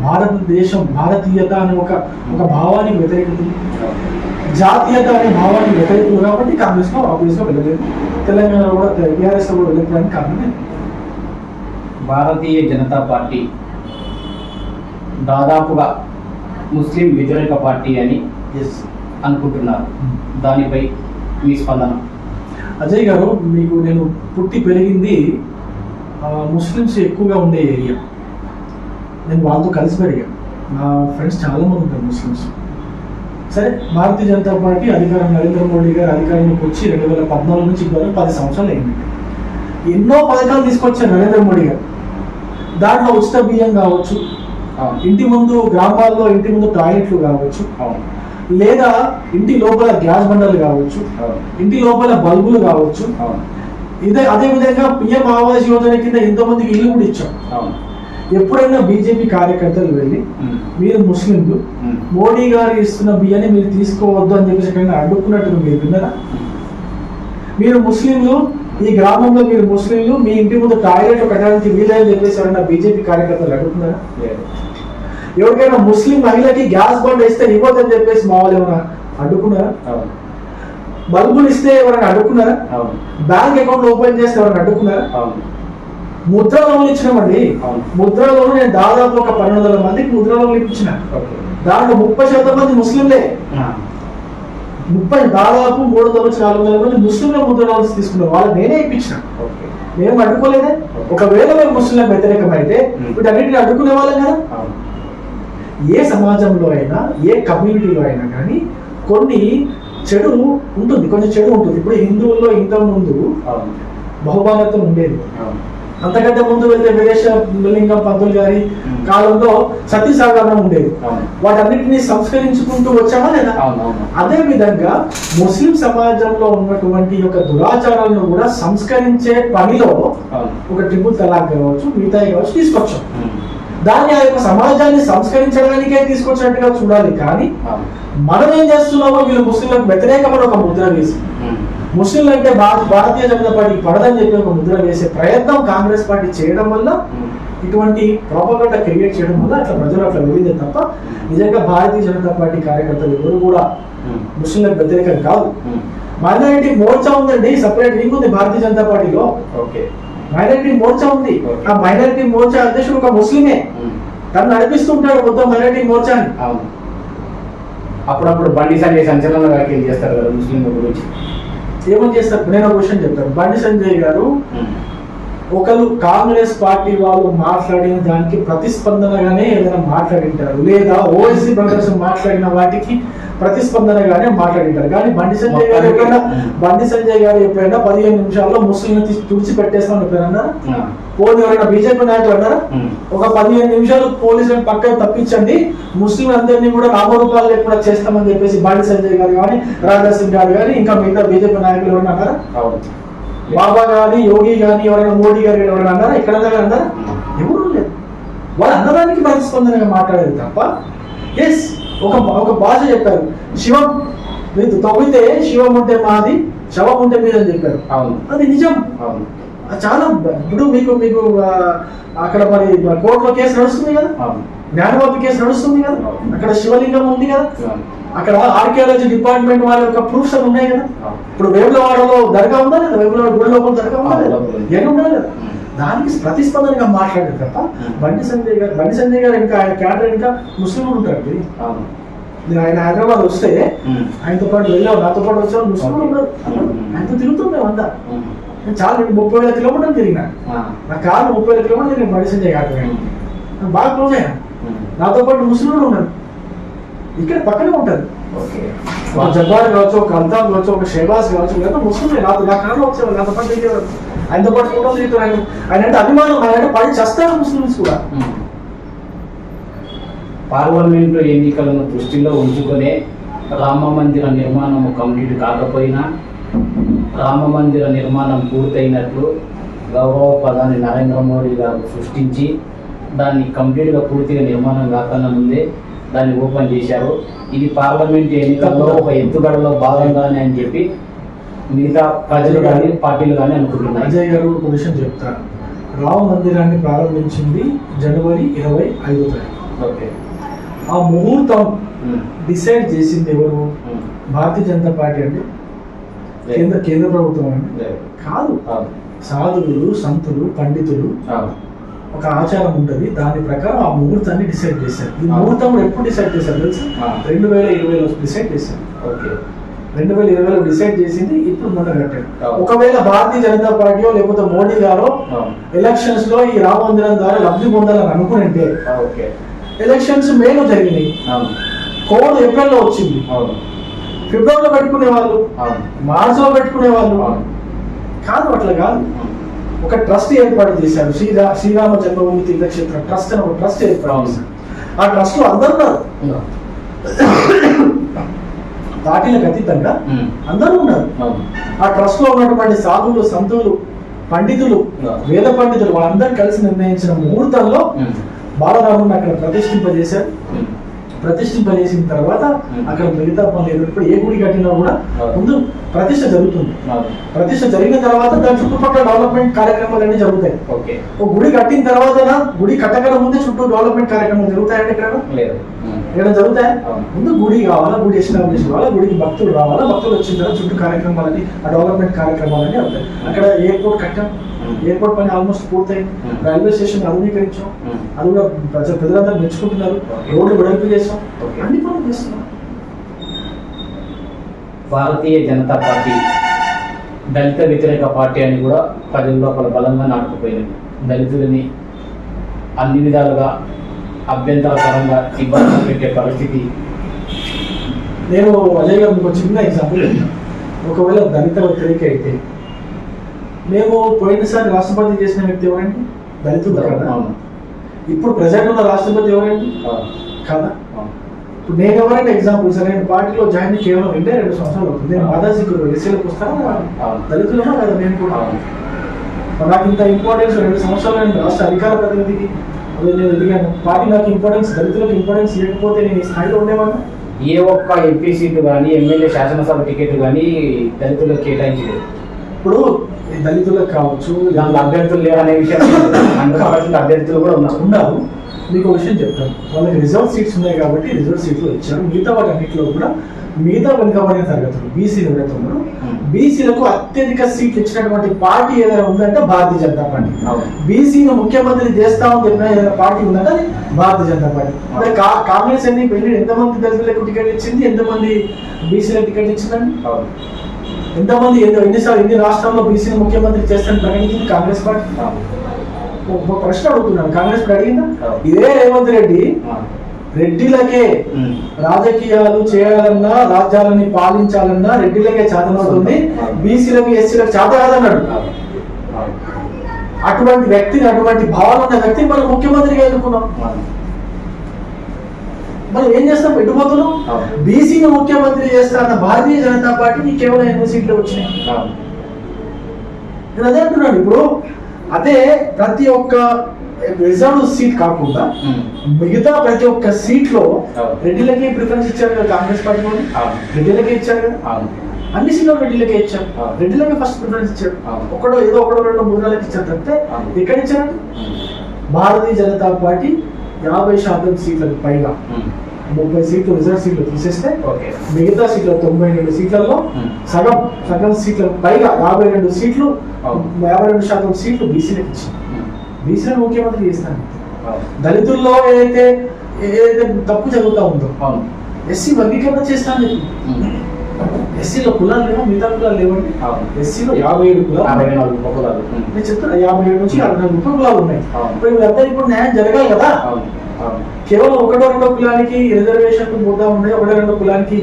భారతదేశం భారతీయత అనే ఒక భావానికి వ్యతిరేకులు, జాతీయత అనే భావానికి వ్యతిరేకులు. కాబట్టి కాంగ్రెస్ లో ఆబ్వియస్ గా వెళ్ళలేదు, తెలంగాణలో కూడా టీఆర్ఎస్ లో కూడా వెళ్ళడానికి కారణమే. భారతీయ జనతా పార్టీ దాదాపుగా ముస్లిం వ్యతిరేక పార్టీ అని అనుకుంటున్నారు. దానిపై మీ స్పందన? అజయ్ గారు, మీకు నేను పుట్టి పెరిగింది ముస్లిమ్స్ ఎక్కువగా ఉండే ఏరియా. నేను వాళ్ళతో కలిసి పెరిగాను. నా ఫ్రెండ్స్ చాలా మంది ఉంటారు ముస్లిమ్స్. సరే, భారతీయ జనతా పార్టీ అధికారం, నరేంద్ర మోడీ గారు అధికారంలోకి వచ్చి 2014 నుంచి ఇప్పటివరకు 10 సంవత్సరాలు అయింది. ఎన్నో పథకాలు తీసుకొచ్చారు నరేంద్ర మోడీ గారు. దాంట్లో ఉచిత బియ్యం కావచ్చు, ఇంటి ముందు గ్రామాల్లో ఇంటి ముందు టాయిలెట్లు కావచ్చు, లేదా ఇంటి లోపల గ్యాస్ బండలు కావచ్చు, ఇంటి లోపల బల్బులు కావచ్చు. అదే విధంగా పిఎం ఆవాస్ యోజన కింద ఎంతోమందికి ఇల్లు కూడా ఇచ్చాం. ఎప్పుడైనా బీజేపీ కార్యకర్తలు వెళ్ళి మీరు ముస్లింలు మోడీ గారు ఇస్తున్న బియ్యాన్ని మీరు తీసుకోవద్దు అని చెప్పేసి ఎక్కడైనా అడ్డుకున్నట్టు మీరు విన్నారా? మీరు ముస్లింలు, ఈ గ్రామంలో మీరు ముస్లింలు మీ ఇంటి ముందు టాయిలెట్ కట్టడానికి వీలని చెప్పేసి ఎవరైనా బీజేపీ కార్యకర్తలు అడ్డుకున్నారా? ఎవరికైనా ముస్లిం మహిళకి గ్యాస్ బండ్ ఇస్తే ఇవ్వద్దని చెప్పేసి మా వాళ్ళు ఏమైనా అడ్డుకున్నారా? బల్బులు ఇస్తే ఎవరైనా అడ్డుకున్నారా? బ్యాంక్ అకౌంట్ ఓపెన్ చేస్తే ఎవరైనా అడ్డుకున్నారా? ముద్ర లోన్లు ఇచ్చినామండి. ముద్ర లోన్ నేను దాదాపు ఒక 1200 మందికి ముద్ర లోన్లు ఇప్పించిన. దాంట్లో 30% మంది ముస్లింలే. దాదాపు 300-400 మంది ముస్లింల ముద్ర లోన్స్ తీసుకున్నారు. వాళ్ళకి నేనే ఇప్పించిన. మేము అడ్డుకోలేదే. ఒకవేళ మేము ముస్లింలకు వ్యతిరేకం అయితే వీటన్నిటిని అడ్డుకునే వాళ్ళం కదా. ఏ సమాజంలో అయినా ఏ కమ్యూనిటీలో అయినా కానీ కొన్ని చెడు ఉంటుంది, కొంచెం చెడు ఉంటుంది. ఇప్పుడు హిందువుల్లో ఇంతకుముందు బహుభాగత్వం ఉండేది. అంతకంటే ముందు వెళ్తే వీరేశలింగం పంతులు గారి కాలంలో సతీసాగరం ఉండేది. వాటన్నిటిని సంస్కరించుకుంటూ వచ్చామా లేదా? అదే విధంగా ముస్లిం సమాజంలో ఉన్నటువంటి యొక్క దురాచారాలను కూడా సంస్కరించే పనిలో ఒక ట్రిపుల్ తలాక్ కావచ్చు, మిగతా కావచ్చు తీసుకొచ్చాం. దాన్ని ఆ యొక్క సమాజాన్ని సంస్కరించడానికే తీసుకొచ్చినట్టుగా చూడాలి. కానీ మనం ఏం చేస్తున్నామో వీళ్ళు ముస్లింలకు వ్యతిరేకమైన ఒక ముద్ర వేసి, ముస్లింలు అంటే భారతీయ జనతా పార్టీ పడదని చెప్పి ఒక ముద్ర వేసే ప్రయత్నం కాంగ్రెస్ పార్టీ చేయడం వల్ల, ఇటువంటి ప్రాపగండా క్రియేట్ చేయడం వల్ల అట్లా ప్రజలు అట్లా వెళ్ళిందే తప్ప నిజంగా భారతీయ జనతా పార్టీ కార్యకర్తలు ఎవరు కూడా ముస్లింలకు వ్యతిరేకం కాదు. మైనారిటీ మోర్చా ఉందండి, సపరేట్ వింగ్ ఉంది భారతీయ జనతా పార్టీలో. మైనారిటీ మోర్చా ఉంది. ఆ మైనారిటీ మోర్చా అధ్యక్షుడు ఒక ముస్లిమే, తను నడిపిస్తుంటాడు మొత్తం మైనారిటీ మోర్చాని. అప్పుడప్పుడు బండి సంజయ్ సంచలన వ్యాఖ్యలు చేస్తారు కదా ముస్లింల గురించి. ఏమని చేస్తారు? నేను ఒక క్వశ్చన్ చెప్తాను. బండి సంజయ్ గారు ఒకరు కాంగ్రెస్ పార్టీ వాళ్ళు మాట్లాడిన దానికి ప్రతిస్పందనగానే ఏదైనా మాట్లాడింటారు, లేదా ఓఎస్సీ బ్రదర్స్ మాట్లాడిన వాటికి ప్రతిస్పందనగానే మాట్లాడింటారు. కానీ బండి సంజయ్ గారు ఎప్పుడైనా 15 నిమిషాల్లో ముస్లింలు తుడిచిపెట్టేస్తామని ఎప్పుడైనా పోనీ ఎవరైనా బీజేపీ నాయకులు అన్నారా? ఒక 15 నిమిషాలు పోలీసులను పక్కన తప్పించండి, ముస్లిం అందరినీ కూడా నామరూపాలు లేకుండా చేస్తామని చెప్పేసి బండి సంజయ్ గారు కానీ, రాజా సింగ్ గారు కానీ, ఇంకా మిగతా బీజేపీ నాయకులు ఎవరైనా అన్నారా? బాబా గాని, యోగి గాని, ఎవరైనా మోడీ గారు ఎవరైనా అన్నారా? ఎక్కడ అన్నారా? ఎవరు లేదు. వాళ్ళు అన్నదానికి ప్రతిస్పందనగా మాట్లాడేది తప్ప, ఎస్ ఒక భాష చెప్పారు, శివం మీరు తవ్వితే శివం ఉంటే మాది, శవం ఉంటే మీద అని చెప్పారు. అది నిజం. చాలా ఇప్పుడు మీకు అక్కడ మరి కోర్టులో కేసు నడుస్తుంది కదా, జ్ఞానవాపి కేసు నడుస్తుంది కదా, అక్కడ శివలింగం ఉంది కదా, అక్కడ ఆర్కియాలజీ డిపార్ట్మెంట్ వాళ్ళ యొక్క ప్రూఫ్స్ అని ఉన్నాయి కదా. ఇప్పుడు వేములవాడలో దర్గా ఉందా లేదా? వేములవాడ గుడి లోపల దర్గా ఉందా లేదా? ఎన్ని ఉన్నాయి కదా. దానికి ప్రతిస్పందనగా మాట్లాడారు తప్ప బండి సంజయ్ గారు ఇంకా ఆయన క్యాడర్ ఇంకా ముస్లింలు ఉంటారు. నేను ఆయన హైదరాబాద్ వస్తే ఆయనతో పాటు వెళ్ళావు, నాతో పాటు వచ్చావు, ముస్లింలు ఉన్నారు, ఆయనతో తిరుగుతుండే అంతా. నేను చాలా 30,000 కిలోమీటర్లు తిరిగినా, నా కారు 30,000 కిలోమీటర్లు తిరిగిన బండి సంజయ్ గారు. నాకు బాగా క్లోజ్ అయ్యా. నాతో పాటు ముస్లింలు ఉన్నారు, ఇక్కడ పక్కనే ఉంటారు. ఒక జబ్బార్ కావచ్చు, ఒక అల్తాఫ్ కావచ్చు, ఒక షేబాజ్ కావచ్చు, లేదా ముస్లింలే. నా కారులో వచ్చేవాళ్ళు, నాతో పాటు దిగేవారు, ఆయనతో పాటు ఫోటోలు దిగుతారు. ఆయన అంటే అభిమానం, ఆయన పని చేస్తారు ముస్లిమ్స్ కూడా. పార్లమెంటు ఎన్నికలను దృష్టిలో ఉంచుకునే రామ మందిర నిర్మాణం కంప్లీట్ కాకపోయినా రామ మందిర నిర్మాణం పూర్తయినట్లు గౌరవ ప్రధాని నరేంద్ర మోడీ గారు సృష్టించి దాన్ని కంప్లీట్గా పూర్తిగా నిర్మాణం కాకుండా ముందే దాన్ని ఓపెన్ చేశారు. ఇది పార్లమెంట్ ఎన్నికల్లో ఒక ఎత్తుగడలో భాగంగానే అని చెప్పి మిగతా ప్రజలు కానీ పార్టీలు కానీ అనుకుంటున్నారు. అజయ్ గారు ఒక విషయం చెప్తారు. రామ మందిరాన్ని ప్రారంభించింది జనవరి 25వ తారీఖు. ఆ ముహూర్తం డిసైడ్ చేసింది ఎవరు? భారతీయ జనతా పార్టీ అండి, కేంద్ర ప్రభుత్వం అండి కాదు. సాధువులు, సంతులు, పండితులు ఒక ఆచారం ఉంటుంది, దాని ప్రకారం ఆ ముహూర్తాన్ని డిసైడ్ చేశారు. ఈ ముహూర్తం ఎప్పుడు డిసైడ్ చేశారు తెలుసా? 2020లో డిసైడ్ చేశారు. 2020లో డిసైడ్ చేసింది ఇప్పుడు మొన్న కట్టారు. ఒకవేళ భారతీయ జనతా పార్టీ లేకపోతే మోడీ గారు ఎలక్షన్స్ లో ఈ రామ మందిరం ద్వారా లబ్ధి పొందాలని అనుకుంటే, ఎలక్షన్స్ మేలో జరిగినాయి, కోడ్ ఏప్రిల్లో వచ్చింది, ఫిబ్రవరిలో పెట్టుకునే వాళ్ళు, మార్చిలో పెట్టుకునే వాళ్ళు కాదు. అట్లా కాదు. ఒక ట్రస్ట్ ఏర్పాటు చేశారు, శ్రీరామ జన్మభూమి తీర్థక్షేత్ర ట్రస్ట్ అని ఒక ట్రస్ట్ ఏర్పాటు చేశారు. ఆ ట్రస్ట్ లో అందరూ ఉన్నారు, పార్టీలకు అతీతంగా అందరూ ఉన్నారు. ఆ ట్రస్ట్ లో ఉన్నటువంటి సాధువులు, సంతులు, పండితులు, వేద పండితులు వాళ్ళందరూ కలిసి నిర్ణయించిన ముహూర్తంలో బాలరాముని అక్కడ ప్రతిష్ఠింపజేశారు. ప్రతిష్ఠింపజేసిన తర్వాత అక్కడ మిగతా పనులు ఎప్పుడు ఏ గుడి కట్టినా కూడా ముందు ప్రతిష్ఠ జరుగుతుంది. ప్రతిష్ఠ జరిగిన తర్వాత దాని చుట్టుపక్కల డెవలప్మెంట్ కార్యక్రమాలన్నీ జరుగుతాయి. ఒక గుడి కట్టిన తర్వాత గుడి కట్టగల ముందే చుట్టూ డెవలప్మెంట్ కార్యక్రమాలు జరుగుతాయంటే ఇక్కడ జరుగుతాయి. ముందు గుడి కావాలా, గుడి ఎస్టాబ్లిష్ కావాలా, గుడికి భక్తులు రావాలా, భక్తులు వచ్చిన తర్వాత చుట్టూ కార్యక్రమాలని, ఆ డెవలప్మెంట్ కార్యక్రమాలన్నీ అవుతాయి. అక్కడ ఎయిర్పోర్ట్ కట్టాం, ఎయిర్పోర్ట్ పని ఆల్మోస్ట్ పూర్తయింది. రైల్వే స్టేషన్ ఆధునీకరించాం, అది కూడా ప్రజలందరూ మెచ్చుకుంటున్నారు. రోడ్లు వెడల్పు చేసాం, అన్ని పనులు చేస్తున్నాం. భారతీయ జనతా పార్టీ దళిత వ్యతిరేక పార్టీ అని కూడా ప్రజల లోపల బలంగా నాటుకుపోయింది. దళితులని అన్ని విధాలుగా అభ్యంతరకరంగా ఇబ్బంది పెట్టే పరిస్థితి? నేను అజయ్ గారు మీకు చిన్న ఎగ్జాంపుల్ చెప్తాను. ఒకవేళ దళిత వ్యతిరేక అయితే మేము పోయినసారి రాష్ట్రపతి చేసిన వ్యక్తి ఎవరండి? దళితుడు కదా. ఇప్పుడు ప్రజెంట్ ఉన్న రాష్ట్రపతి ఎవరండి? కదా. ఇప్పుడు నేను ఎవరైనా ఎగ్జాంపుల్ సార్, నేను పార్టీలో జాయిన్ కేవలం 2 సంవత్సరాలు అవుతుంది. నేను మాదాసికులు ఎస్సీలకు వస్తాను, దళితులమా కదా నేను కూడా. నాకు ఇంత ఇంపార్టెన్స్ 2 సంవత్సరాలు నేను రాష్ట్ర అధికార ప్రతినిధికి నేను ఎదిగాను. పార్టీ నాకు ఇంపార్టెన్స్, దళితులకు ఇంపార్టెన్స్ ఇవ్వకపోతే నేను ఈ స్థాయిలో ఉండేవాడిని. ఏ ఒక్క ఎంపీ సీటు కానీ ఎమ్మెల్యే శాసనసభ టికెట్ కానీ దళితులకు కేటాయించలేదు. ఇప్పుడు దళితులకు కావచ్చు, దాంట్లో అభ్యర్థులు లేవనే విషయం 100% అభ్యర్థులు కూడా ఉన్నారు. మీకు ఒక విషయం చెప్తాను, వాళ్ళకి రిజర్వ్ సీట్స్ ఉన్నాయి కాబట్టి రిజర్వ్ సీట్లు ఇచ్చారు. మిగతా వాటన్నిటిలో కూడా మిగతా వెనుకబడిన తరగతులు బీసీలు ఎవరైతే ఉన్నారో బీసీలకు అత్యధిక సీట్లు ఇచ్చినటువంటి పార్టీ ఏదైనా ఉందంటే భారతీయ జనతా పార్టీ. బీసీని ముఖ్యమంత్రి చేస్తామని చెప్పిన ఏదైనా పార్టీ ఉందంటే అది భారతీయ జనతా పార్టీ. మరి కాంగ్రెస్ ఎన్ని పెళ్లి ఎంతమంది దళితులకు టికెట్ ఇచ్చింది, ఎంతమంది బీసీలకు టికెట్ ఇచ్చిందండి? ఎంతమంది ఎన్ని రాష్ట్రాల్లో బీసీని ముఖ్యమంత్రి చేస్తారని ప్రకటించింది కాంగ్రెస్ పార్టీ? ఒక ప్రశ్న అడుగుతున్నాను, కాంగ్రెస్ అడిగిందా? ఇదే రేవంత్ రెడ్డి రెడ్డిలకే రాజకీయాలు చేయాలన్నా, రాజ్యాలని పాలించాలన్నా రెడ్డిలకే చేతనవుతుంది, బీసీలకు ఎస్సీలకు చేత కాదన్నాడు. అటువంటి వ్యక్తిని, అటువంటి భావన ఉన్న వ్యక్తిని మనం ముఖ్యమంత్రిగా ఎన్నుకున్నాం. మనం ఏం చేస్తాం? ఎటుపోతున్నాం? బీసీని ముఖ్యమంత్రి చేస్తారన్న భారతీయ జనతా పార్టీకి కేవలం 8 సీట్లు వచ్చినాయి. నేను అదే అంటున్నాను. ఇప్పుడు అదే ప్రతి ఒక్క రిజర్వ్ సీట్ కాకుండా మిగతా ప్రతి ఒక్క సీట్ లో రెడ్డిలకే ప్రిఫరెన్స్ ఇచ్చారు కదా కాంగ్రెస్ పార్టీ వాళ్ళు. రెడ్డిలకే ఇచ్చారు కదా, అన్ని సీట్లు రెడ్డిలకే ఇచ్చారు. రెడ్డిలకే ఫస్ట్ ప్రిఫరెన్స్ ఇచ్చారు. ఒకడో 2 3 ఇచ్చారు తప్పితే ఎక్కడ ఇచ్చారండి? భారతీయ జనతా పార్టీ 50% సీట్లకు పైగా 30 సీట్లు రిజర్వ్ సీట్లు తీసేస్తే మిగతా సీట్ల 92 సీట్లలో సగం సీట్లకు పైగా 52 సీట్లు 52% సీట్లు బీసీలకు ఇచ్చింది. బీసీలను ముఖ్యమంత్రి చేస్తాను. దళితుల్లో ఏదైతే తప్పు జరుగుతూ ఉందో ఎస్సీ వర్గీకరణ చేస్తాను చెప్పి. ఎస్సీలో కులాలు లేవో, మిగతా కులాలు లేవండి. ఎస్సీలో 57 కులాలు, నేను చెప్తున్నా 57 నుంచి 64 కులాలు ఉన్నాయి. ఇప్పుడు న్యాయం జరగాలి కదా. కేవలం 1-2 కులానికి రిజర్వేషన్ పోతా ఉన్నాయి, 1-2 కులానికి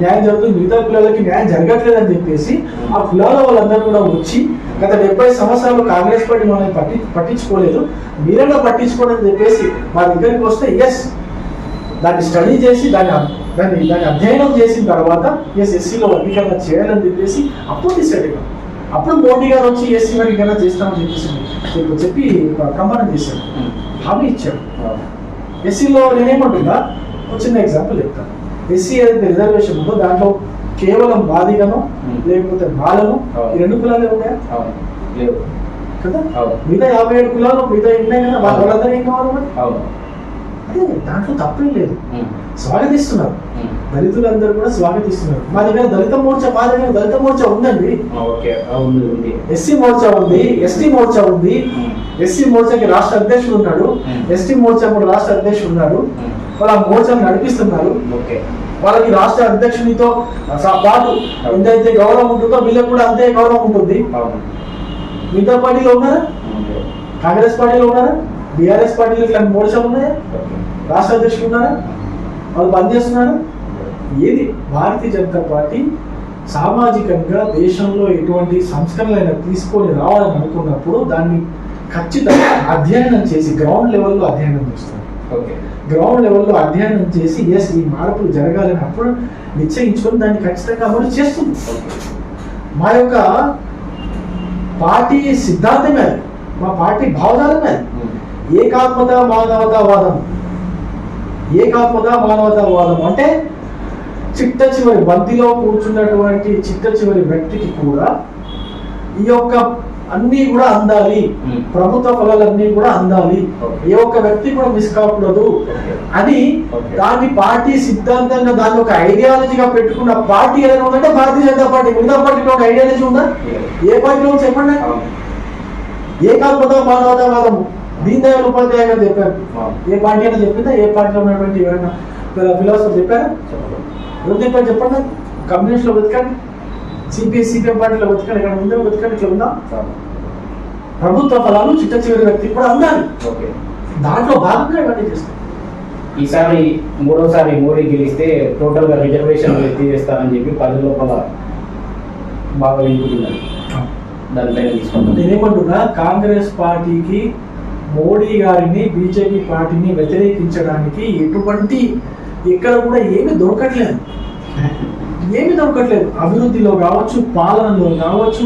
న్యాయం జరుగుతుంది, మిగతా కులాలకి న్యాయం జరగట్లేదు అని చెప్పేసి ఆ కులాల వాళ్ళందరూ కూడా వచ్చి గత 70 సంవత్సరాలు కాంగ్రెస్ పార్టీ మనల్ని పట్టించుకోలేదు, మీరైనా పట్టించుకోండి అని చెప్పేసి మా దగ్గరికి వస్తే ఎస్ దాన్ని స్టడీ చేసి దాన్ని అధ్యయనం చేసిన తర్వాత ఎస్సీలో వర్గీకరణ చేయాలని చెప్పేసి అప్పుడు డిసైడ్ అయ్యాం. అప్పుడు మోడీ గారు వచ్చి ఎస్సీ వర్గీకరణ చేస్తామని చెప్పి ప్రమాణం చేశారు, హామీ ఇచ్చారు. ఎస్సీలో నేనేమంటున్నా, ఒక చిన్న ఎగ్జాంపుల్ చెప్తాను. ఎస్సీ ఏదైతే రిజర్వేషన్ ఉందో దాంట్లో కేవలం బాధిగను లేకపోతే బాలను ఈ 2 కులాలే ఉన్నాయా కదా? మిగతా 57 కులాలు మిగతా ఉన్నాయి కదా, వాళ్ళందరూ ఏం కావాలి మరి? అదే దాంట్లో తప్పేం లేదు, స్వాగతిస్తున్నారు. దళితులందరూ కూడా స్వాగతిస్తున్నారు. మా దగ్గర దళిత మోర్చా ఉందండి. ఎస్సీ మోర్చా ఉంది, ఎస్టీ మోర్చా ఉంది. ఎస్సీ మోర్చాకి రాష్ట్ర అధ్యక్షుడు ఉన్నాడు, ఎస్టీ మోర్చా కూడా రాష్ట్ర అధ్యక్షుడు ఉన్నాడు. వాళ్ళు ఆ మోర్చాను నడిపిస్తున్నారు. వాళ్ళకి రాష్ట్ర అధ్యక్షునితో పాటు ఎంతైతే గౌరవం ఉంటుందో వీళ్ళకి కూడా అంతే గౌరవం ఉంటుంది. మిగతా పార్టీలో ఉన్నారా? కాంగ్రెస్ పార్టీలో ఉన్నారా? బీఆర్ఎస్ పార్టీలో ఇట్లాంటి మోర్చాలు ఉన్నాయా? రాష్ట్ర అధ్యక్షులు ఉన్నారా? వాళ్ళు పనిచేస్తున్నారా? ఏది భారతీయ జనతా పార్టీ సామాజికంగా దేశంలో ఎటువంటి సంస్కరణలు తీసుకొని రావాలని అనుకున్నప్పుడు దాన్ని ఖచ్చితంగా అధ్యయనం చేసి గ్రౌండ్ లెవెల్లో అధ్యయనం చేస్తారు. గ్రౌండ్ లెవెల్లో అధ్యయనం చేసి ఎస్ ఈ మార్పులు జరగాలని అప్పుడు నిశ్చయించుకొని దాన్ని ఖచ్చితంగా అమలు చేస్తుంది. మా యొక్క పార్టీ సిద్ధాంతమే అది, మా పార్టీ భావజాలమే అది. ఏకాత్మత మానవతావాదం అంటే చిట్ట చివరి బంతిలో కూర్చున్నటువంటి చిట్ట చివరి వ్యక్తికి కూడా ఈ యొక్క అన్ని కూడా అందాలి, ప్రభుత్వ ఫలాలన్నీ కూడా అందాలి, ఏ ఒక్క వ్యక్తి కూడా మిస్ కాకూడదు అని దాన్ని పార్టీ సిద్ధాంతంగా దాన్ని ఒక ఐడియాలజీగా పెట్టుకున్న పార్టీ ఏదైనా ఉందంటే భారతీయ జనతా పార్టీ. మిగతా పార్టీలో ఒక ఐడియాలజీ ఉందా? ఏ పార్టీలో చెప్పండి. ఏకాత్మత మానవతావాదము దీన్ దయాళ్ ఉపాధ్యాయ గారు చెప్పారు. ఏ పార్టీ అయినా చెప్పిందా? ఏ పార్టీలో ఉన్నటువంటి ఎవరైనా ఫిలాసఫర్ చెప్పారా? ఎవరు చెప్పారు చెప్పండి. కమ్యూనిస్ట్లో బతకండి, సిపిఎం పార్టీలో బతకండి, ఇక్కడ ఉందో బతకండి, ఇట్లా ఉందా? ప్రభుత్వ ఫలాలు చిట్ట చివరి వ్యక్తికి కూడా అందాలి. దాంట్లో భాగంగా ఇవన్నీ చేస్తాం. ఈసారి మూడోసారి మోడీ గెలిస్తే టోటల్గా రిజర్వేషన్ ఎత్తివేస్తారని చెప్పి ప్రజల లోపల బాగా వినుకుంటున్నారు. దానిపైన తీసుకుంటాను. నేనేమంటున్నా, కాంగ్రెస్ పార్టీకి మోడీ గారిని బీజేపీ పార్టీని వ్యతిరేకించడానికి ఎటువంటి ఎక్కడ కూడా ఏమి దొరకట్లేదు. అభివృద్ధిలో కావచ్చు, పాలనలో కావచ్చు,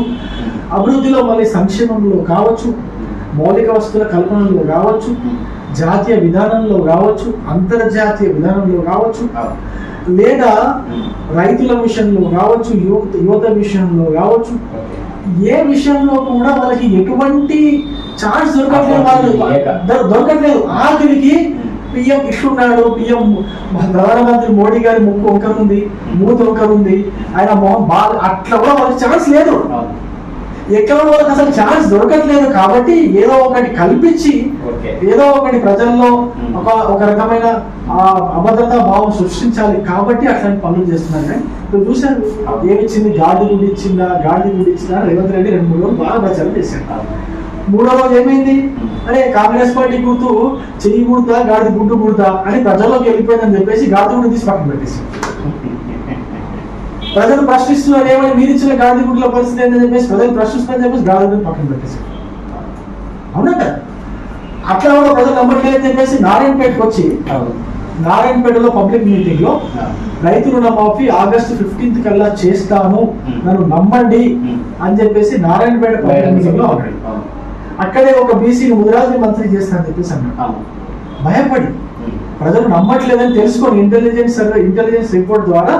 అభివృద్ధిలో మళ్ళీ సంక్షేమంలో కావచ్చు, మౌలిక వస్తువుల కల్పనలో కావచ్చు, జాతీయ విధానంలో కావచ్చు, అంతర్జాతీయ విధానంలో కావచ్చు, లేదా రైతుల విషయంలో కావచ్చు, యువత విషయంలో కావచ్చు, ఏ విషయంలో కూడా వాళ్ళకి ఎటువంటి ఛాన్స్ దొరకట్లేదు. ఆఖరికి పిఎం ఇస్తున్నాడు, పిఎం ప్రధానమంత్రి మోడీ గారి ముక్కు వంకర ఉంది, మూతి వంకర ఉంది, ఆయన మొహం బాగా అట్లా కూడా వాళ్ళకి ఛాన్స్ లేదు. ఎక్కడ వాళ్ళకి అసలు ఛాన్స్ దొరకట్లేదు. కాబట్టి ఏదో ఒకటి కల్పించి, ఏదో ఒకటి ప్రజల్లో ఒక రకమైన అభద్రతా భావం సృష్టించాలి. కాబట్టి అట్లాంటి పనులు చేస్తున్నారు. కానీ ఇప్పుడు చూశారు, ఏమిచ్చింది, గాడి గుడి ఇచ్చిందా రేవంత్ రెడ్డి 2-3 రోజులు బాగా ప్రచారం చేశారు. 3వ రోజు ఏమైంది, అరే కాంగ్రెస్ పార్టీ గుర్తు చెయ్యి గుర్తా గాడి గుడ్డు గుర్తా అని ప్రజల్లోకి వెళ్ళిపోయిందని చెప్పేసి గాడి గుడ్డు తీసి పక్కన పెట్టేసి ప్రజలు ప్రశ్నిస్తున్నారు, ఏమని మీరు ఇచ్చిన గాడి గుడ్ల పరిస్థితి ఏంటని చెప్పేసి ప్రజలు ప్రశ్నిస్తున్నారని చెప్పేసి గాడి గుడ్డు పక్కన పెట్టేసి అవునా కదా. అట్లా కూడా ప్రజలు నమ్మట్లేదని చెప్పేసి నారాయణపేటకు వచ్చి, నారాయణపేటలో పబ్లిక్ మీటింగ్ లో రైతు రుణమాఫీ ఆగస్టు 15th కల్లా చేస్తాను, నన్ను నమ్మండి అని చెప్పేసి నారాయణపేట పబ్లిక్ మీటింగ్ లో అన్నాడు. అక్కడే ఒక బీసీని ముదిరాజు మంత్రి చేస్తానని చెప్పేసి అన్నాడు. భయపడి ప్రజలు నమ్మట్లేదని తెలుసుకొని ఇంటెలిజెన్స్ రిపోర్ట్ ద్వారా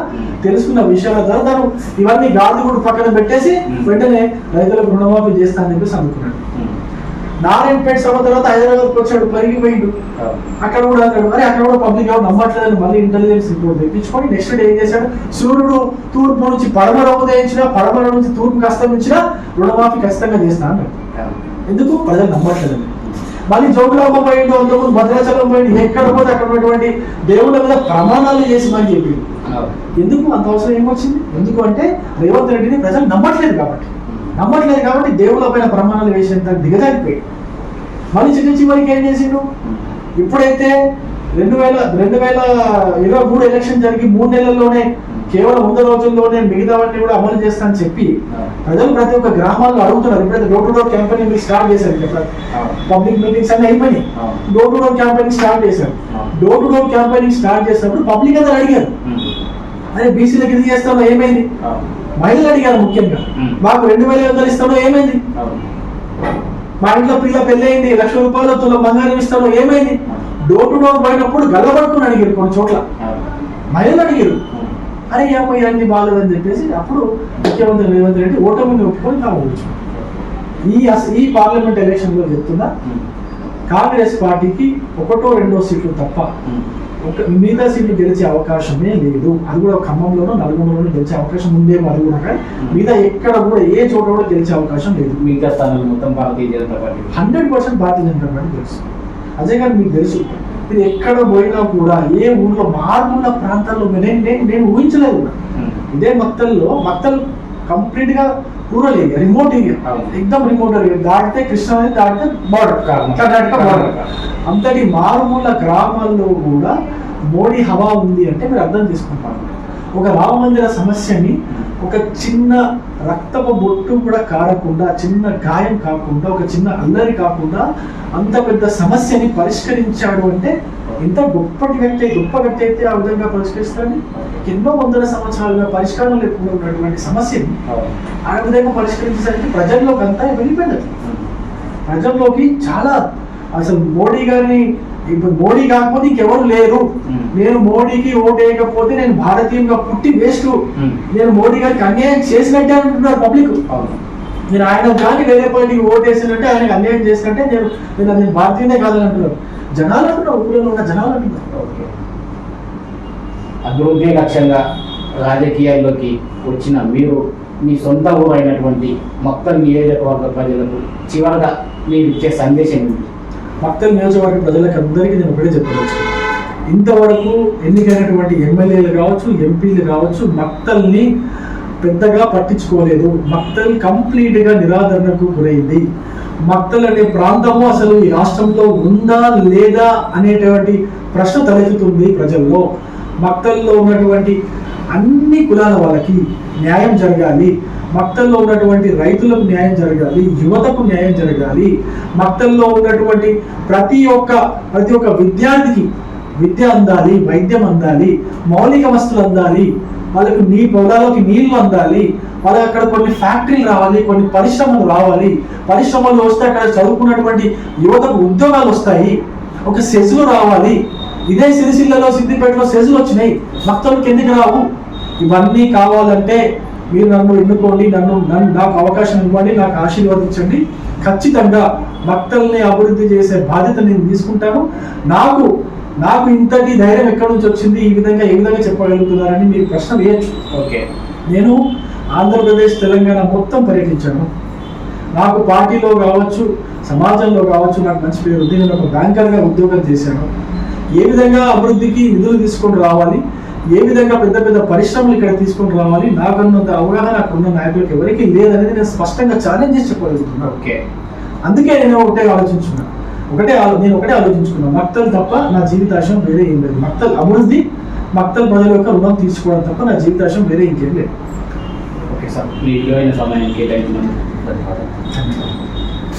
తెలుసుకున్న విషయాల ద్వారా తను ఇవన్నీ గాడి కూడా పక్కన పెట్టేసి వెంటనే రైతులకు రుణమాఫీ చేస్తానని చెప్పేసి అనుకున్నాడు. నారాయణపేట సభ తర్వాత హైదరాబాద్కి వచ్చాడు, పెరిగిపోయిండు. అక్కడ కూడా అన్నాడు, మరి అక్కడ కూడా పబ్లిక్ ఎవరు నమ్మట్లేదని మళ్ళీ ఇంటెలిజెన్స్ రిపోర్ట్ తెప్పించుకొని నెక్స్ట్ డే ఏం చేశాడు, సూర్యుడు తూర్పు నుంచి పడమర ఉదయించినా, పడమర నుంచి తూర్పుకి అస్తమించినా రుణమాఫీ ఖచ్చితంగా చేస్తా అన్నాడు. ఎందుకు? ప్రజలు నమ్మట్లేదని. మళ్ళీ జోగులాంబ పోయిండు, అంతకుముందు భద్రాచలం పోయిండు, ఎక్కడ పోతే అక్కడ ఉన్నటువంటి దేవుళ్ళ మీద ప్రమాణాలు చేసి మని చెప్పి. ఎందుకు అంత అవసరం ఏమొచ్చింది? ఎందుకు అంటే రేవంత్ రెడ్డిని ప్రజలు నమ్మట్లేదు కాబట్టి దేవుళ్ళ పైన ప్రమాణాలు వేసేంత దిగజారిపోయాడు. మళ్ళీ చివరికి ఏం చేసిండు, ఇప్పుడైతే 2023 ఎలక్షన్ జరిగి 3 నెలల్లోనే కేవలం 100 రోజుల్లోనే మిగతావన్నీ కూడా అమలు చేస్తానని చెప్పి ప్రజలు ప్రతి ఒక్క గ్రామాల్లో అడుగుతున్నారు. ఇప్పుడైతే door to door campaigning start చేశారు. పబ్లిక్ మీటింగ్స్ అన్ని అయిపోయినాయి, door to door campaigning start చేశారు. Door to door campaigning start చేసినప్పుడు పబ్లిక్ అందరూ అడిగారు, అదే బీసీలకు ఇది చేస్తామో ఏమైంది? మహిళలు అడిగారు ముఖ్యంగా, మాకు 2,500 ఇస్తామో ఏమైంది? మా ఇంట్లో పిల్ల పెళ్ళయింది, 1,00,000 రూపాయలు తులం బంగారం ఇస్తామో ఏమైంది? డోర్ టు డోర్ పోయినప్పుడు గల్లబడుకుని అడిగారు, కొన్ని చోట్ల మహిళలు అడిగారు, అరే అమ్మాయి అన్ని బాగలేదని చెప్పేసి. అప్పుడు ముఖ్యమంత్రి రేవంత్ రెడ్డి ఓటమిని ఒప్పుకొని కావచ్చు. ఈ పార్లమెంట్ ఎలక్షన్ లో చెప్తున్నా, కాంగ్రెస్ పార్టీకి 1-2 సీట్లు తప్ప మిగతా సీట్లు గెలిచే అవకాశమే లేదు. అది కూడా ఖమ్మంలోనూ నల్గొండలోనూ గెలిచే అవకాశం ఉందేమో, అది కూడా కానీ మిగతా ఎక్కడ కూడా ఏ చోట కూడా గెలిచే అవకాశం లేదు. మిగతా స్థానాలు మొత్తం భారతీయ జనతా పార్టీ 100% భారతీయ జనతా పార్టీ తెలుసు. అదే కానీ మీకు తెలుసు, మీరు ఎక్కడ పోయినా కూడా ఏ ఊళ్ళో మారుమూల ప్రాంతాల్లో నేను ఊహించలేదు. ఇదే మక్తల్ కంప్లీట్ గా రూరల్ ఏరియా, రిమోట్ ఏరియా, ఎక్దమ్ రిమోట్ ఏరియా, దాటితే కృష్ణా నది దాటితే బార్డర్, కర్ణాటక బార్డర్. అంతటి మారుమూల గ్రామాల్లో కూడా మోడీ హవా ఉంది అంటే మీరు అర్థం చేసుకుంటారు. ఒక రామ మందిర సమస్యని ఒక చిన్న రక్తపు బొట్టు కూడా కారకుండా, చిన్న గాయం కాకుండా, ఒక చిన్న అల్లరి కాకుండా అంత పెద్ద సమస్యని పరిష్కరించాడు అంటే ఎంత గొప్ప వ్యక్తి అయితే ఆ విధంగా పరిష్కరిస్తాడని. ఎన్నో వందల సంవత్సరాలుగా పరిష్కారం లేకుండా ఉన్నటువంటి సమస్యని ఆ విధంగా పరిష్కరించేసరికి ప్రజల్లోకి అంతా వెళ్ళిపోయింది. ప్రజల్లోకి చాలా అసలు మోడీ గారిని, ఇప్పుడు మోడీ కాకపోతే ఇంకెవరు లేరు, నేను మోడీకి ఓటేయకపోతే నేను భారతీయంగా పుట్టి వేస్ట్, నేను మోడీ గారికి అన్యాయం చేసినట్టే అంటున్నారు పబ్లిక్. నేను ఆయన కానీ వేరే పార్టీకి ఓటేసినట్టే, ఆయనకు అన్యాయం చేసినట్టే నేను భారతీయనే కాదని అంటున్నారు జనాలు, అంటున్నారు ఊళ్ళో ఉన్న జనాలు అంటున్నారు. అభివృద్ధి లక్ష్యంగా రాజకీయాల్లోకి వచ్చిన మీరు మీ సొంత ఊరు అయినటువంటి మక్తల్ నియోజకవర్గ ప్రజలకు చివరగా మీరు ఇచ్చే సందేశం ఏంటి? మక్తల్ నియోజకవర్గ ప్రజలకు అందరికీ నేను ఒకటే చెప్పవచ్చు, ఇంతవరకు ఎన్నికైనటువంటి ఎమ్మెల్యేలు కావచ్చు, ఎంపీలు కావచ్చు, మక్తల్ని పెద్దగా పట్టించుకోలేదు. మక్తల్ కంప్లీట్గా నిరాదరణకు గురైంది. మక్తల్ అనే ప్రాంతము అసలు ఈ రాష్ట్రంలో ఉందా లేదా అనేటువంటి ప్రశ్న తలెత్తుతుంది ప్రజల్లో. మక్తల్లో ఉన్నటువంటి అన్ని కులాల వాళ్ళకి న్యాయం జరగాలి, మక్తల్లో ఉన్నటువంటి రైతులకు న్యాయం జరగాలి, యువతకు న్యాయం జరగాలి, మక్తల్లో ఉన్నటువంటి ప్రతి ఒక్క విద్యార్థికి విద్య అందాలి, వైద్యం అందాలి, మౌలిక వస్తువులు అందాలి, వాళ్ళకు పొలాలకి నీళ్లు అందాలి, వాళ్ళకి అక్కడ కొన్ని ఫ్యాక్టరీలు రావాలి, కొన్ని పరిశ్రమలు రావాలి, పరిశ్రమలు వస్తే అక్కడ చదువుకున్నటువంటి యువతకు ఉద్యోగాలు వస్తాయి, ఒక సెజులు రావాలి. ఇదే సిరిసిల్లలో సిద్దిపేటలో సెజులు వచ్చినాయి, మక్తలకు ఎందుకు రావు? ఇవన్నీ కావాలంటే మీరు నన్ను ఎన్నుకోండి, నాకు అవకాశం ఇవ్వండి, నాకు ఆశీర్వదించండి. ఖచ్చితంగా మక్తల్ని అభివృద్ధి చేసే బాధ్యత నేను తీసుకుంటాను. నాకు ఇంతటి ధైర్యం ఎక్కడి నుంచి వచ్చింది, ఏ విధంగా చెప్పగలుగుతున్నారని మీరు ప్రశ్న వేయచ్చు. ఓకే, నేను ఆంధ్రప్రదేశ్ తెలంగాణ మొత్తం పర్యటించాను. నాకు పార్టీలో కావచ్చు, సమాజంలో కావచ్చు నాకు మంచి పేరు ఉంది. నేను ఒక బ్యాంకర్గా ఉద్యోగం చేశాను. ఏ విధంగా అభివృద్ధికి నిధులు తీసుకొని రావాలి, ఏ విధంగా పెద్ద పెద్ద పరిశ్రమలు ఇక్కడ తీసుకొని రావాలి, నాకున్నంత అవగాహన నాకున్న నాయకులకు ఎవరికి లేదనేది నేను స్పష్టంగా ఛాలెంజ్ చేసి చెప్పగలుగుతున్నాను. ఓకే, అందుకే నేను ఒకటే ఆలోచించుకున్నాను, మక్తల్ తప్ప నా జీవితాశయం వేరే ఏం లేదు. మక్తల్ అభివృద్ధి, మక్తల్ ప్రజల యొక్క రుణం తీసుకోవడం తప్ప నా జీవితాశయం వేరే ఇంకేం లేదు. ఓకే సార్, మీ విలువైన సమయానికి కేటాయించినందుకు ధన్యవాదాలు.